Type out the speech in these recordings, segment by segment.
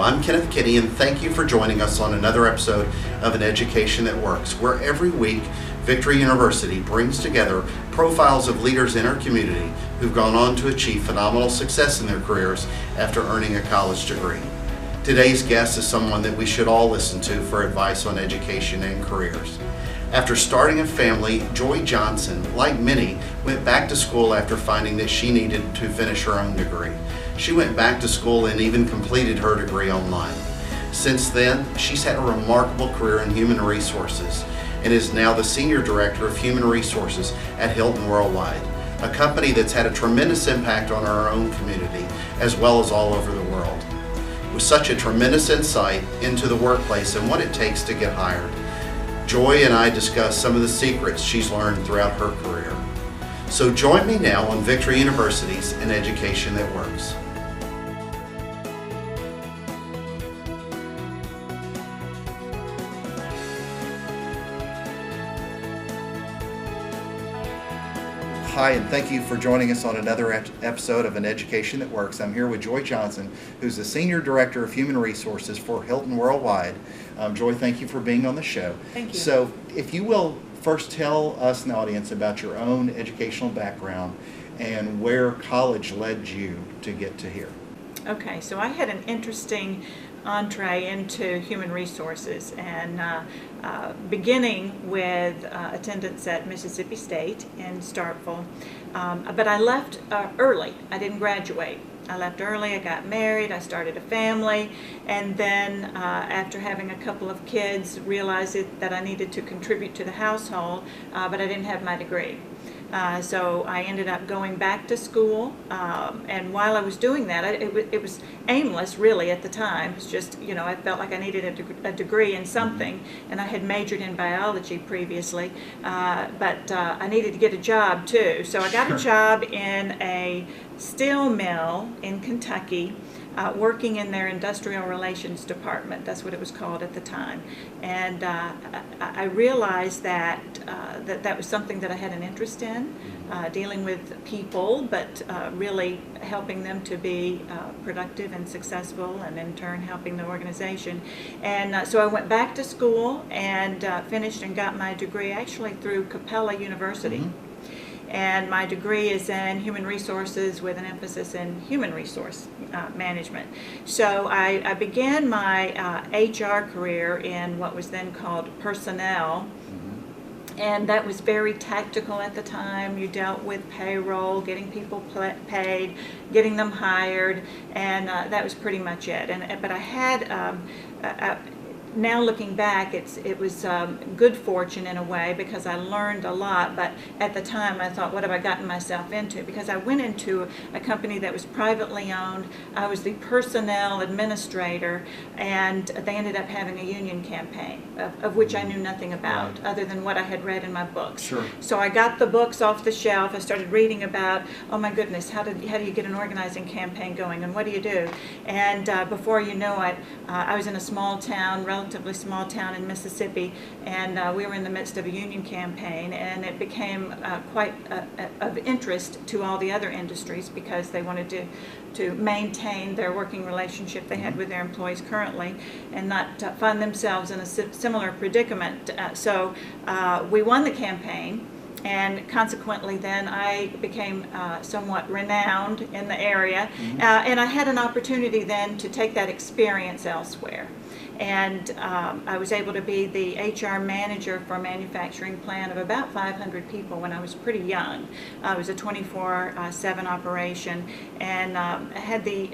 I'm Kenneth Kinney, and thank you for joining us on another episode of An Education That Works, where every week Victory University brings together profiles of leaders in our community who've gone on to achieve phenomenal success in their careers after earning a college degree. Today's guest is someone that we should all listen to for advice on education and careers. After starting a family, Joy Johnson, like many, went back to school after finding that she needed to finish her own degree. She went back to school and even completed her degree online. Since then, she's had a remarkable career in human resources and is now the Senior Director of Human Resources at Hilton Worldwide, a company that's had a tremendous impact on our own community as well as all over the world. With such a tremendous insight into the workplace and what it takes to get hired, Joy and I discuss some of the secrets she's learned throughout her career. So join me now on Victory University's An Education That Works. Hi, and thank you for joining us on another episode of An Education That Works. I'm here with Joy Johnson, who's the Senior Director of Human Resources for Hilton Worldwide. Joy, thank you for being on the show. Thank you. So, if you will first tell us and the audience about your own educational background and where college led you to get to here. Okay, so I had an interesting entree into human resources, and beginning with attendance at Mississippi State in Starkville, but I left early. I didn't graduate. I left early, I got married, I started a family, and then after having a couple of kids, realized that I needed to contribute to the household, but I didn't have my degree. So I ended up going back to school, and while I was doing that, it was aimless really at the time. It was just, I felt like I needed a degree in something, and I had majored in biology previously, but I needed to get a job too. So I got a job in a steel mill in Kentucky, working in their industrial relations department. That's what it was called at the time. And I realized that that was something that I had an interest in, dealing with people, but really helping them to be productive and successful, and in turn helping the organization. And so I went back to school and finished and got my degree actually through Capella University. Mm-hmm. And my degree is in human resources with an emphasis in human resource management. So I began my HR career in what was then called personnel, and that was very tactical at the time. You dealt with payroll, getting people paid, getting them hired, and that was pretty much it. But I had now looking back, it was good fortune in a way, because I learned a lot, but at the time I thought, what have I gotten myself into? Because I went into a company that was privately owned. I was the personnel administrator, and they ended up having a union campaign, of which I knew nothing about, other than what I had read in my books. Sure. So I got the books off the shelf. I started reading about, oh my goodness, how do you get an organizing campaign going, and what do you do? And before you know it, I was in a small town, relatively small town in Mississippi, and we were in the midst of a union campaign, and it became quite of interest to all the other industries, because they wanted to maintain their working relationship they had with their employees currently, and not find themselves in a similar predicament. So we won the campaign, and consequently then I became somewhat renowned in the area, and I had an opportunity then to take that experience elsewhere. And I was able to be the HR manager for a manufacturing plant of about 500 people when I was pretty young. It was a 24/7 operation, and I had the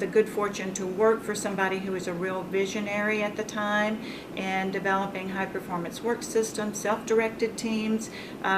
good fortune to work for somebody who was a real visionary at the time in developing high-performance work systems, self-directed teams.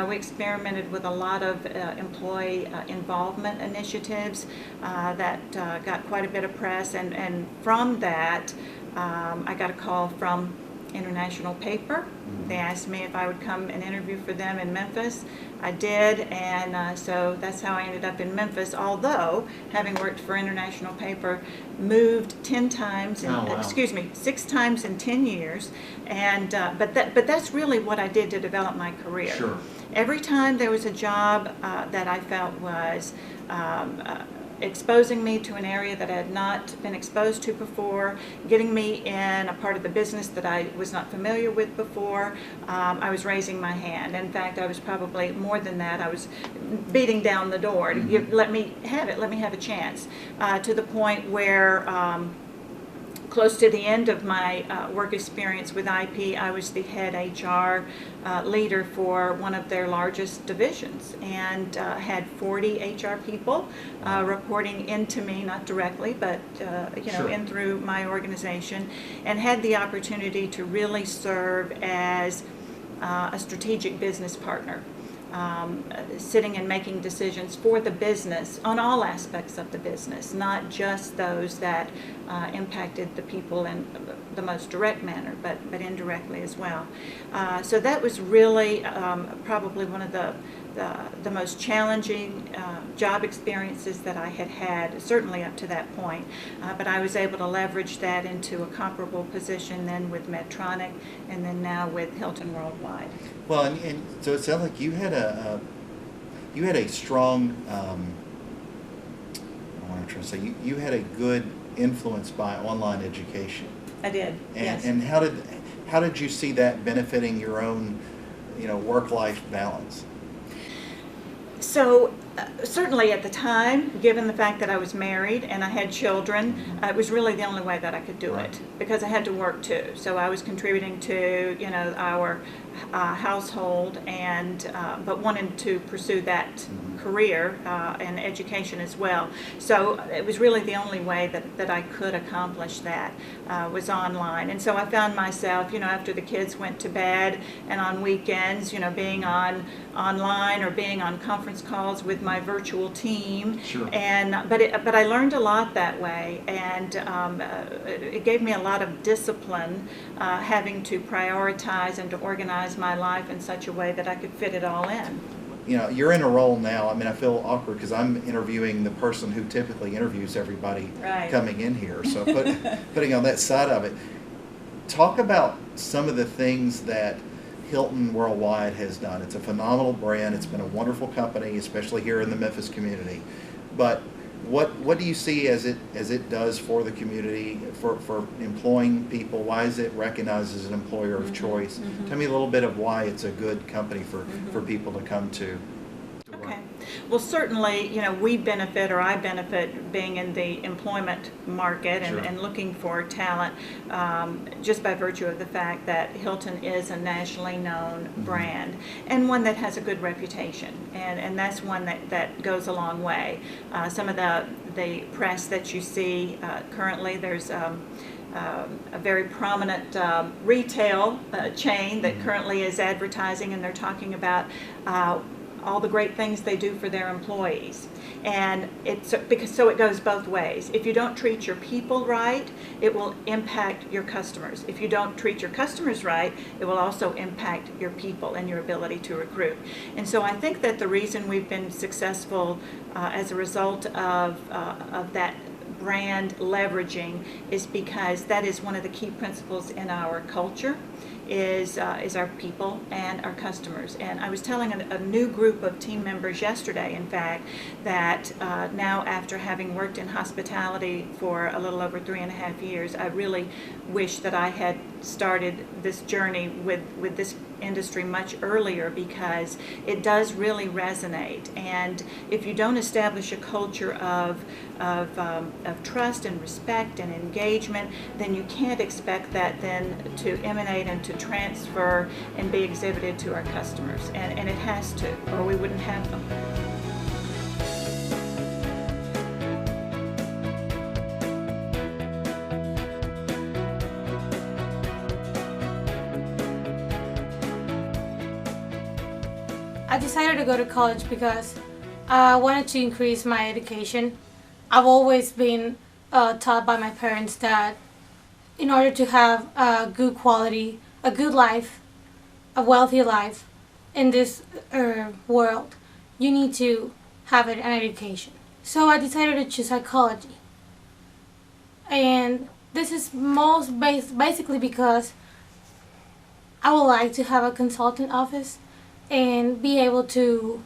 We experimented with a lot of employee involvement initiatives that got quite a bit of press, and from that I got a call from International Paper. They asked me if I would come and interview for them in Memphis. I did, and so that's how I ended up in Memphis, although having worked for International Paper, moved 10 times, in, 6 times in 10 years, and but that's really what I did to develop my career. Sure. Every time there was a job that I felt was exposing me to an area that I had not been exposed to before, getting me in a part of the business that I was not familiar with before. I was raising my hand. In fact, I was probably more than that. I was beating down the door to let me have it, let me have a chance, to the point where close to the end of my work experience with IP, I was the head HR leader for one of their largest divisions, and had 40 HR people reporting into me, not directly, but Sure. in through my organization, and had the opportunity to really serve as a strategic business partner. Sitting and making decisions for the business on all aspects of the business, not just those that impacted the people in the most direct manner, but indirectly as well. So that was really probably one of the most challenging job experiences that I had, certainly up to that point. But I was able to leverage that into a comparable position then with Medtronic, and then now with Hilton Worldwide. Well, and so it sounds like you had a strong, what I'm trying to say, you had a good influence by online education. I did, And, yes. and how did you see that benefiting your own, work-life balance? So certainly at the time, given the fact that I was married and I had children, it was really the only way that I could do Right. it, because I had to work too. So I was contributing to our household, and but wanted to pursue that career and education as well. So it was really the only way that I could accomplish that was online. And so I found myself, after the kids went to bed and on weekends, being online or being on conference calls with my virtual team. Sure. But I learned a lot that way, and it gave me a lot of discipline, having to prioritize and to organize my life in such a way that I could fit it all in. You're in a role now. I mean, I feel awkward because I'm interviewing the person who typically interviews everybody Right. coming in here. So putting on that side of it, talk about some of the things that Hilton Worldwide has done. It's a phenomenal brand. It's been a wonderful company, especially here in the Memphis community. But what do you see as it does for the community, for employing people? Why is it recognized as an employer of choice? Tell me a little bit of why it's a good company for people to come to work. Okay. Well, certainly, we benefit, or I benefit, being in the employment market Sure. and looking for talent, just by virtue of the fact that Hilton is a nationally known brand, and one that has a good reputation, and that's one that goes a long way. Some of the press that you see currently, there's a very prominent retail chain that currently is advertising, and they're talking about all the great things they do for their employees. And so it goes both ways. If you don't treat your people right, it will impact your customers. If you don't treat your customers right, it will also impact your people and your ability to recruit. And so I think that the reason we've been successful as a result of that brand leveraging is because that is one of the key principles in our culture. Is our people and our customers. And I was telling a new group of team members yesterday, in fact, that now, after having worked in hospitality for a little over 3.5 years, I really wish that I had started this journey with this industry much earlier, because it does really resonate. And if you don't establish a culture of trust and respect and engagement, then you can't expect that then to emanate and to transfer and be exhibited to our customers. And it has to, or we wouldn't have them. I decided to go to college because I wanted to increase my education. I've always been taught by my parents that in order to have a good quality, a good life, a wealthy life in this world, you need to have an education. So I decided to choose psychology. And this is basically because I would like to have a consultant office and be able to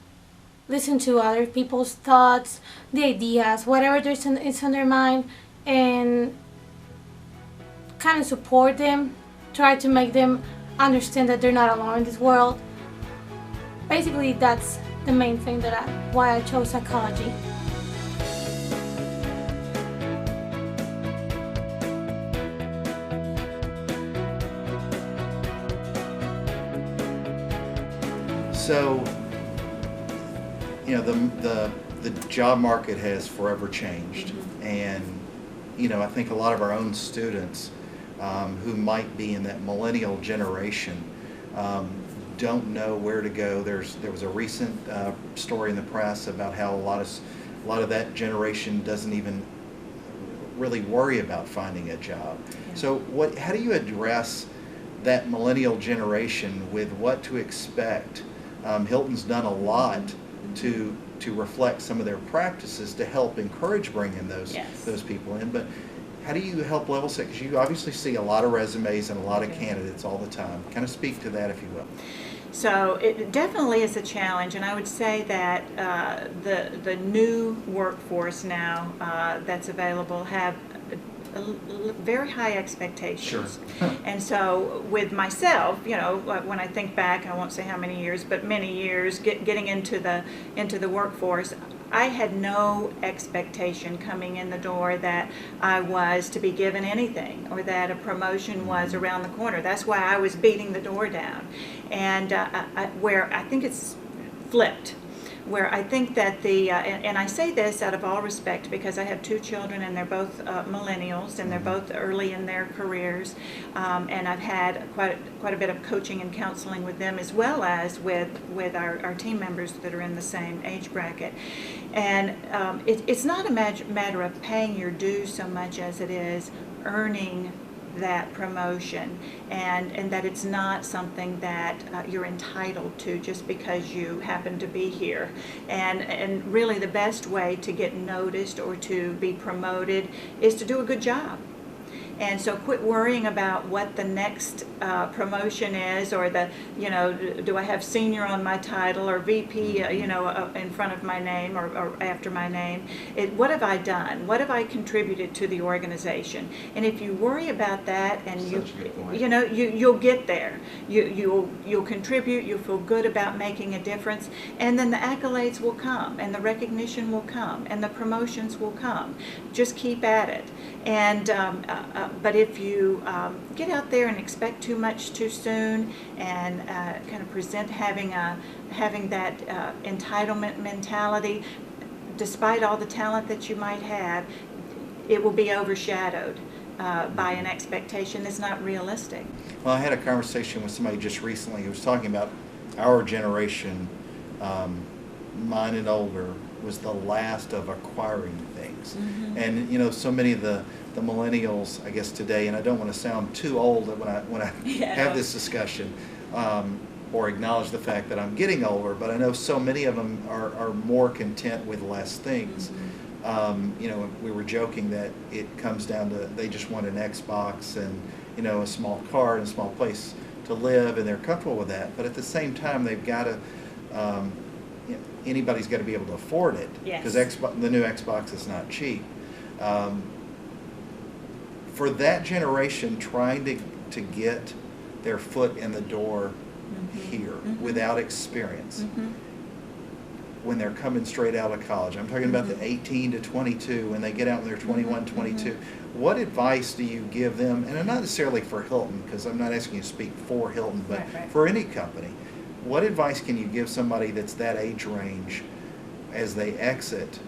listen to other people's thoughts, the ideas, whatever is on their mind, and kind of support them, try to make them understand that they're not alone in this world. Basically, that's the main thing why I chose psychology. So, you know, the job market has forever changed, and you know, I think a lot of our own students who might be in that millennial generation don't know where to go. There was a recent story in the press about how a lot of that generation doesn't even really worry about finding a job. Yeah. So how do you address that millennial generation with what to expect? Hilton's done a lot to reflect some of their practices to help encourage bringing those people in. But how do you help level set? Because you obviously see a lot of resumes and a lot of candidates all the time. Kind of speak to that, if you will. So it definitely is a challenge, and I would say that the new workforce now that's available have very high expectations. Sure. And so with myself, you know, when I think back, I won't say how many years, but many years getting into the workforce, I had no expectation coming in the door that I was to be given anything or that a promotion was around the corner. That's why I was beating the door down. And where I think it's flipped, where I think that and I say this out of all respect because I have two children and they're both millennials and they're both early in their careers, and I've had quite a bit of coaching and counseling with them as well as with our team members that are in the same age bracket. And it's not a matter of paying your dues so much as it is earning that promotion, and that it's not something that you're entitled to just because you happen to be here. And really the best way to get noticed or to be promoted is to do a good job. And so quit worrying about what the next promotion is, or do I have senior on my title or VP, in front of my name or after my name. What have I done? What have I contributed to the organization? And if you worry about that, and you'll get there. You'll contribute. You'll feel good about making a difference, and then the accolades will come, and the recognition will come, and the promotions will come. Just keep at it. And but if you get out there and expect too much too soon, and kind of present having that entitlement mentality, despite all the talent that you might have, it will be overshadowed by an expectation that's not realistic. Well, I had a conversation with somebody just recently who was talking about our generation, mine and older, was the last of acquiring things. Mm-hmm. And so many of the millennials, I guess today, and I don't want to sound too old when I have this discussion, or acknowledge the fact that I'm getting older, but I know so many of them are more content with less things. Mm-hmm. We were joking that it comes down to they just want an Xbox and a small car and a small place to live, and they're comfortable with that. But at the same time, they've got to anybody's got to be able to afford it, because the new Xbox is not cheap. For that generation trying to get their foot in the door here without experience, when they're coming straight out of college, I'm talking about the 18 to 22, when they get out when they're 21, 22, what advice do you give them? And not necessarily for Hilton, because I'm not asking you to speak for Hilton, but for any company. What advice can you give somebody that's that age range as they exit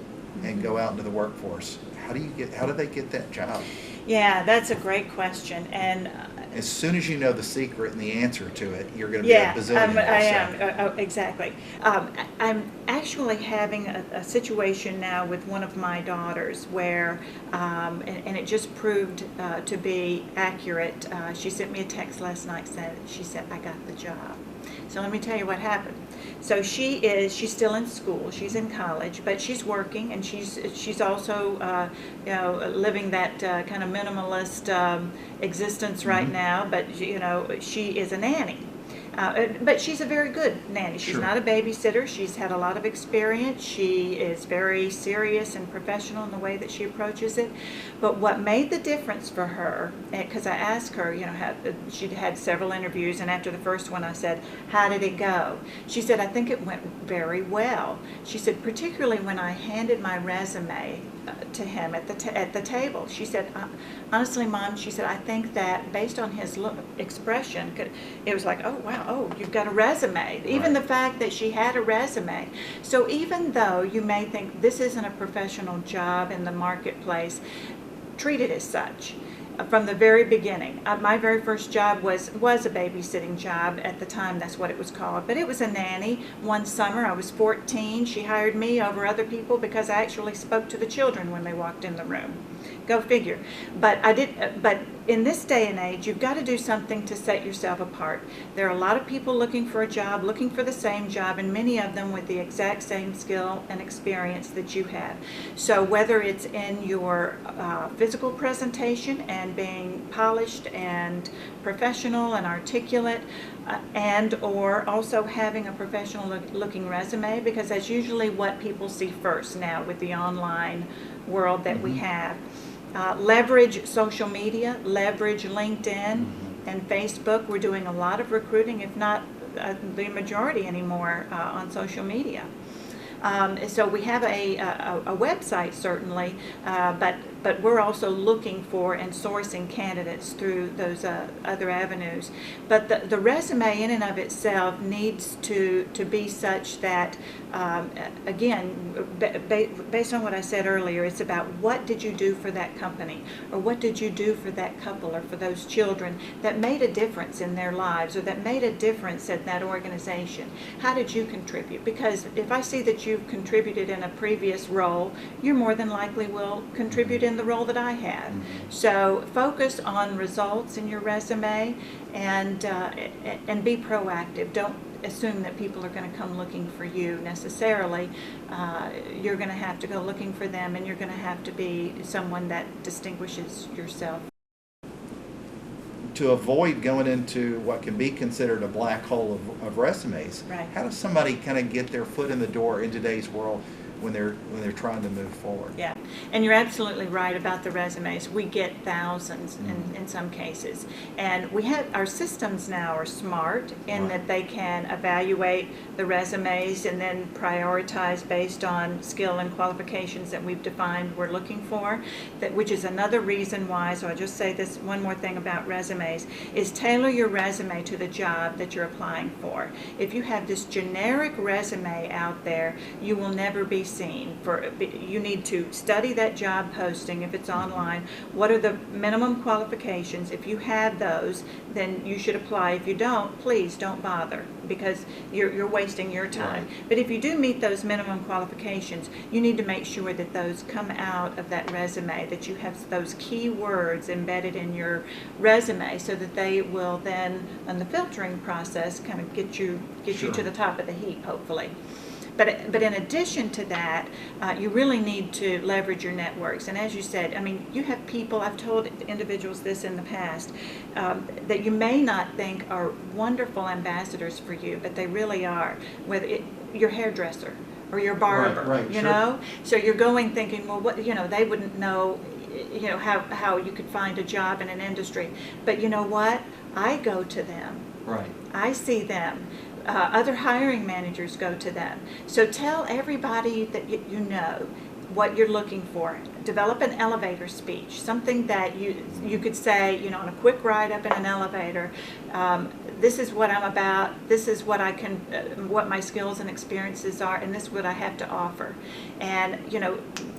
and go out into the workforce? How do they get that job? Yeah, that's a great question. And as soon as you know the secret and the answer to it, you're going to be a bazillionaire. I am. Exactly. I'm actually having a situation now with one of my daughters where, and it just proved to be accurate. She sent me a text last night. She said, "I got the job." So let me tell you what happened. So she's still in school, she's in college, but she's working, and she's also living that kind of minimalist existence right now. But she is a nanny. But she's a very good nanny. She's Sure. not a babysitter. She's had a lot of experience. She is very serious and professional in the way that she approaches it. But what made the difference for her, because I asked her, she'd had several interviews, and after the first one I said, how did it go? She said, I think it went very well. She said, particularly when I handed my resume to him at the table. She said, honestly, Mom, she said, I think that based on his expression, it was like, oh, wow, oh, you've got a resume. Even the fact that she had a resume. So even though you may think this isn't a professional job in the marketplace, treat it as such. From the very beginning. My very first job was a babysitting job. At the time, that's what it was called. But it was a nanny. One summer, I was 14. She hired me over other people because I actually spoke to the children when they walked in the room. Go figure. But in this day and age, you've got to do something to set yourself apart. There are a lot of people looking for a job, looking for the same job, and many of them with the exact same skill and experience that you have. So whether it's in your physical presentation and being polished and professional and articulate, and or also having a professional looking resume, because that's usually what people see first now with the online world that we have. Leverage social media, leverage LinkedIn and Facebook. We're doing a lot of recruiting, if not the majority anymore, on social media. So we have a website certainly, but we're also looking for and sourcing candidates through those other avenues. But the resume in and of itself needs to be such that, again, based on what I said earlier, it's about what did you do for that company, or what did you do for that couple or for those children that made a difference in their lives, or that made a difference in that organization. How did you contribute? Because if I see that you've contributed in a previous role, you more than likely will contribute in the role that I have. So focus on results in your resume and be proactive. Don't assume that people are going to come looking for you necessarily. You're going to have to go looking for them, and you're going to have to be someone that distinguishes yourself. To avoid going into what can be considered a black hole of resumes, Right. how does somebody kind of get their foot in the door in today's world when they're trying to move forward? Yeah, and you're absolutely right about the resumes. We get thousands in some cases, and we have our systems now are smart in that they can evaluate the resumes and then prioritize based on skill and qualifications that we've defined we're looking for. Which is another reason why. So I just say this one more thing about resumes: is tailor your resume to the job that you're applying for. If you have this generic resume out there, you will never be seen. You need to study that job posting if it's online. What are the minimum qualifications? If you have those, then you should apply. If you don't, please don't bother, because you're wasting your time. Right. But if you do meet those minimum qualifications, you need to make sure that those come out of that resume, that you have those key words embedded in your resume, so that they will then, in the filtering process, kind of get you to the top of the heap, hopefully. But in addition to that, you really need to leverage your networks. And as you said, I mean, you have people, I've told individuals this in the past, that you may not think are wonderful ambassadors for you, but they really are. Whether your hairdresser or your barber, right, you sure. know? So you're going thinking, well, what, they wouldn't know, how you could find a job in an industry. But you know what? I go to them. Right. I see them. Other hiring managers go to them. So tell everybody that you know what you're looking for. Develop an elevator speech, something that you could say, on a quick ride up in an elevator. This is what I'm about. This is what what my skills and experiences are, and this is what I have to offer. And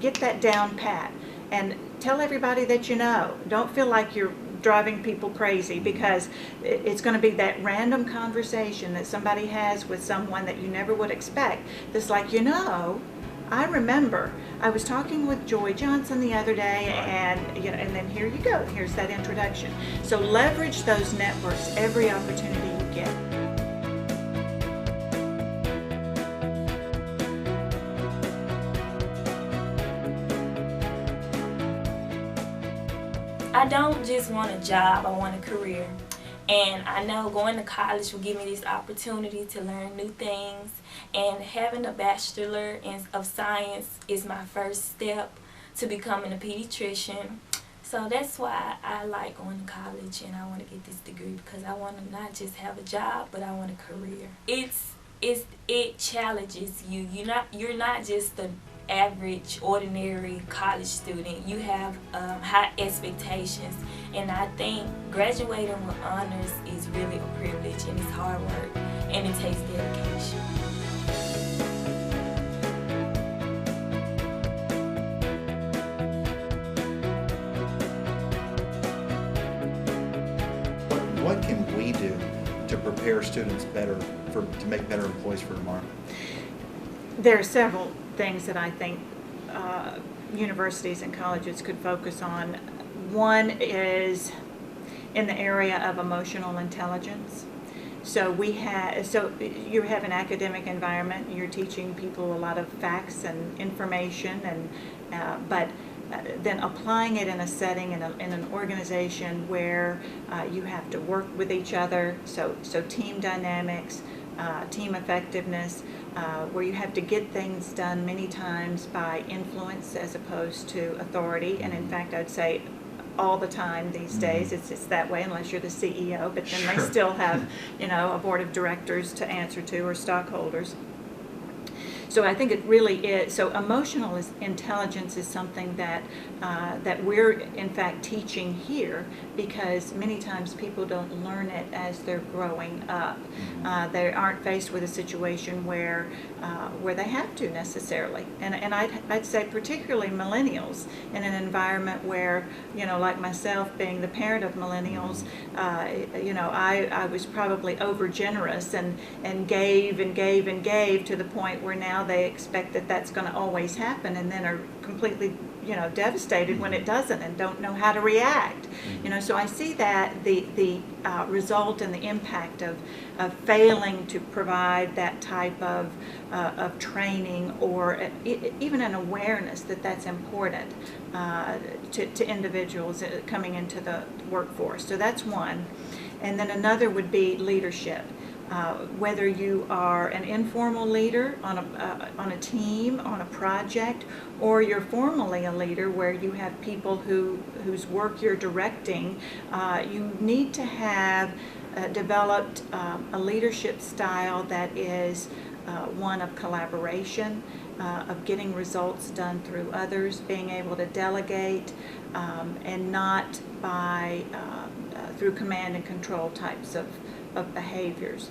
get that down pat, and tell everybody that you know. Don't feel like you're driving people crazy, because it's going to be that random conversation that somebody has with someone that you never would expect. That's like, I remember I was talking with Joy Johnson the other day, and and then here you go. Here's that introduction. So leverage those networks every opportunity you get. I don't just want a job, I want a career. And I know going to college will give me this opportunity to learn new things. And having a bachelor of science is my first step to becoming a pediatrician. So that's why I like going to college and I want to get this degree, because I want to not just have a job, but I want a career. It challenges you. You're not just the average, ordinary college student. You have high expectations, and I think graduating with honors is really a privilege, and it's hard work, and it takes dedication. What can we do to prepare students better to make better employees for tomorrow? There are several things that I think universities and colleges could focus on. One is in the area of emotional intelligence. So you have an academic environment. You're teaching people a lot of facts and information, but then applying it in a setting in an organization where you have to work with each other. So team dynamics, team effectiveness, where you have to get things done many times by influence as opposed to authority. And in fact, I'd say all the time these days it's that way, unless you're the CEO, but then they still have a board of directors to answer to, or stockholders. So I think it really is. So emotional intelligence is something that we're in fact teaching here, because many times people don't learn it as they're growing up. They aren't faced with a situation where they have to necessarily. And I'd say particularly millennials in an environment where, like myself being the parent of millennials, I was probably over generous and gave and gave and gave to the point where now they expect that that's going to always happen, and then are completely devastated when it doesn't and don't know how to react. So I see that the result and the impact of failing to provide that type of training, or even an awareness that that's important to individuals coming into the workforce. So that's one. And then another would be leadership. Whether you are an informal leader on a team, on a project, or you're formally a leader where you have people whose work you're directing, you need to have developed a leadership style that is one of collaboration, of getting results done through others, being able to delegate, and not by through command and control types of behaviors.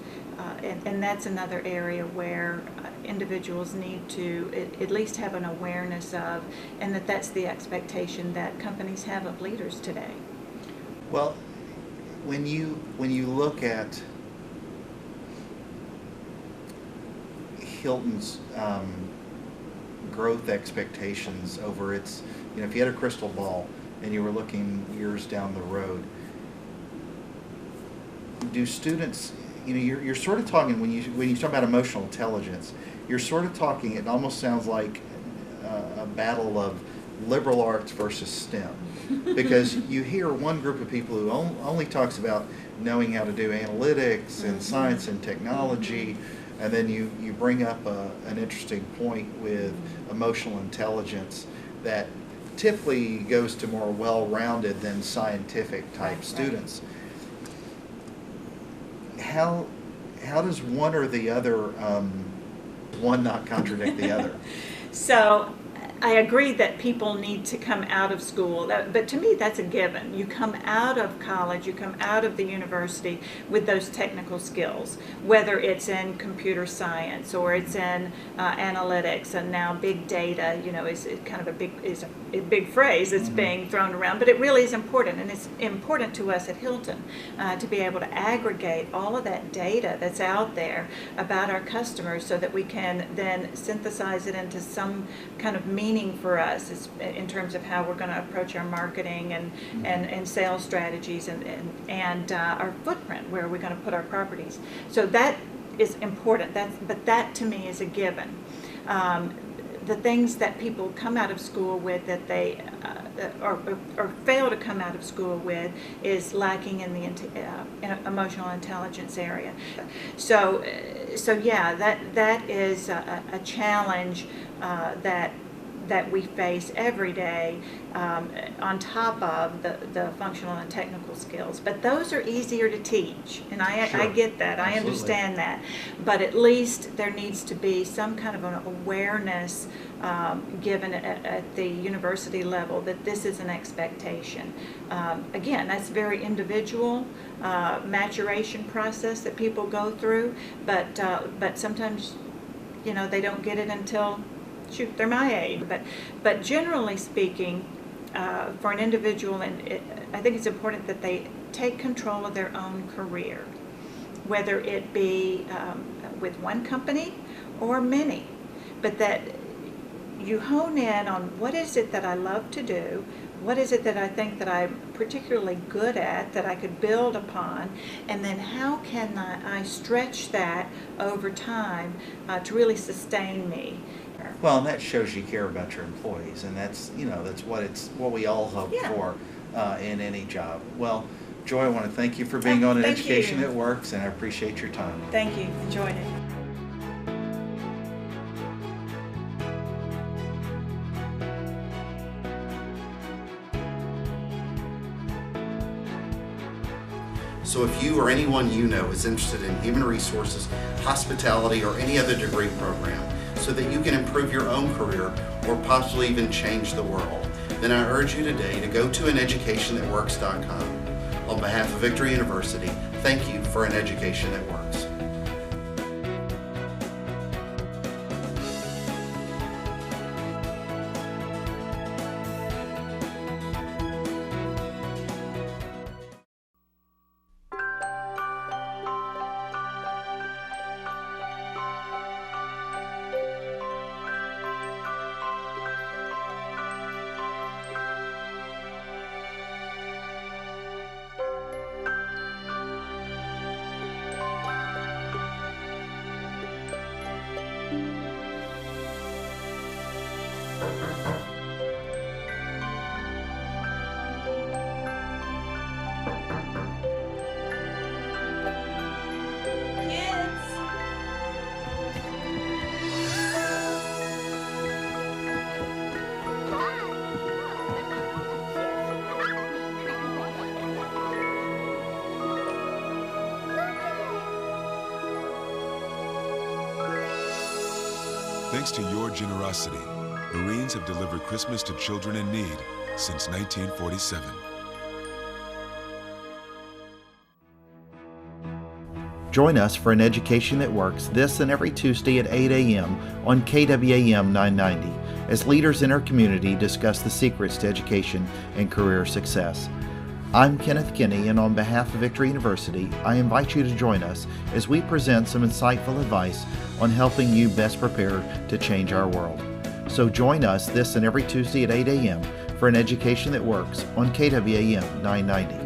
And that's another area where individuals need to at least have an awareness of, and that's the expectation that companies have of leaders today. Well, when you look at Hilton's growth expectations over its, if you had a crystal ball and you were looking years down the road, do students, you're sort of talking, when you talk about emotional intelligence, you're sort of talking, it almost sounds like a battle of liberal arts versus STEM, because you hear one group of people who only talks about knowing how to do analytics and science and technology, and then you bring up an interesting point with emotional intelligence that typically goes to more well-rounded than scientific type students. How does one or the other, one not contradict the other? So I agree that people need to come out of school, but to me that's a given. You come out of college, you come out of the university with those technical skills, whether it's in computer science or it's in analytics, and now big data, is kind of a big phrase that's being thrown around, but it really is important, and it's important to us at Hilton to be able to aggregate all of that data that's out there about our customers, so that we can then synthesize it into some kind of meaning for us in terms of how we're going to approach our marketing and sales strategies and our footprint, where we're going to put our properties. So that is important. But that to me is a given. The things that people come out of school with that they or fail to come out of school with is lacking in the emotional intelligence area. So yeah, that is a challenge that we face every day, on top of the functional and technical skills. But those are easier to teach, and I Sure. get that. I Absolutely. understand that. But at least there needs to be some kind of an awareness given at the university level that this is an expectation. Again, that's very individual maturation process that people go through, but sometimes, they don't get it until, shoot, they're my age. But generally speaking, for an individual, I think it's important that they take control of their own career, whether it be with one company or many, but that you hone in on what is it that I love to do, what is it that I think that I'm particularly good at, that I could build upon, and then how can I stretch that over time to really sustain me. Well, and that shows you care about your employees, and that's what we all hope Yeah. for in any job. Well, Joy, I want to thank you for being Oh, on An thank Education you. That Works, and I appreciate your time. Thank you. Enjoyed it. So if you or anyone you know is interested in human resources, hospitality, or any other degree program so that you can improve your own career or possibly even change the world, then I urge you today to go to aneducationthatworks.com. On behalf of Victory University, thank you for An Education That Works. Thanks to your generosity, Marines have delivered Christmas to children in need since 1947. Join us for An Education That Works this and every Tuesday at 8 a.m. on KWAM 990 as leaders in our community discuss the secrets to education and career success. I'm Kenneth Kinney, and on behalf of Victory University, I invite you to join us as we present some insightful advice on helping you best prepare to change our world. So join us this and every Tuesday at 8 a.m. for An Education That Works on KWAM 990.